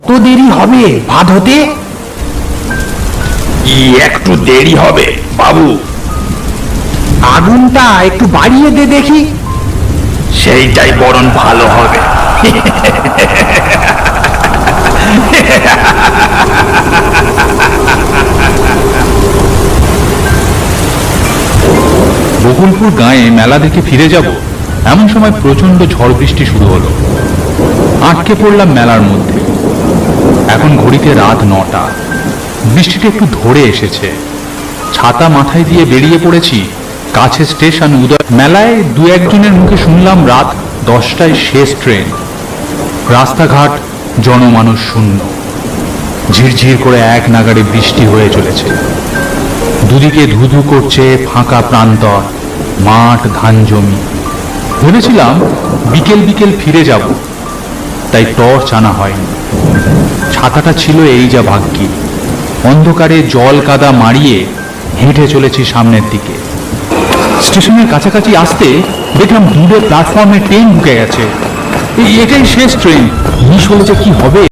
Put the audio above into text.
তো দেরি হবে ভাত হতে? একটু দেরি হবে বাবু। আগুনটা একটু বাড়িয়ে দে দেখি। সেইটাই বরং ভালো হবে। বকুলপুর গাঁয়ে মেলা দেখে ফিরে যাব এমন সময় প্রচন্ড ঝড় বৃষ্টি শুরু হলো। আটকে পড়লাম মেলার মধ্যে। এখন ঘড়িতে রাত 9টা। বৃষ্টিটা একটু ধরে এসেছে। ছাতা মাথায় দিয়ে বেরিয়ে পড়েছি কাছে স্টেশন উদয়। মেলায় দু একজনের মুখে শুনলাম রাত 10টায় শেষ ট্রেন। রাস্তাঘাট জনমানুষ শূন্য। ঝিরঝির করে এক নাগাড়ে বৃষ্টি হয়ে চলেছে। দুদিকে ধুধু করছে ফাঁকা প্রান্তর, মাঠ, ধান জমি। ভেবেছিলাম বিকেল বিকেল ফিরে যাব, তাই টর্চ আনা হয়নি। ছাতাটা ছিল এই যা ভাগ্যি। অন্ধকারে জল কাদা মারিয়ে হেঁটে চলেছি সামনের দিকে। স্টেশনের কাছাকাছি আসতে দেখলাম দূরে প্ল্যাটফর্মে ট্রেন ঢুকে গেছে। এটাই শেষ ট্রেন। মিস হলে যে কি হবে।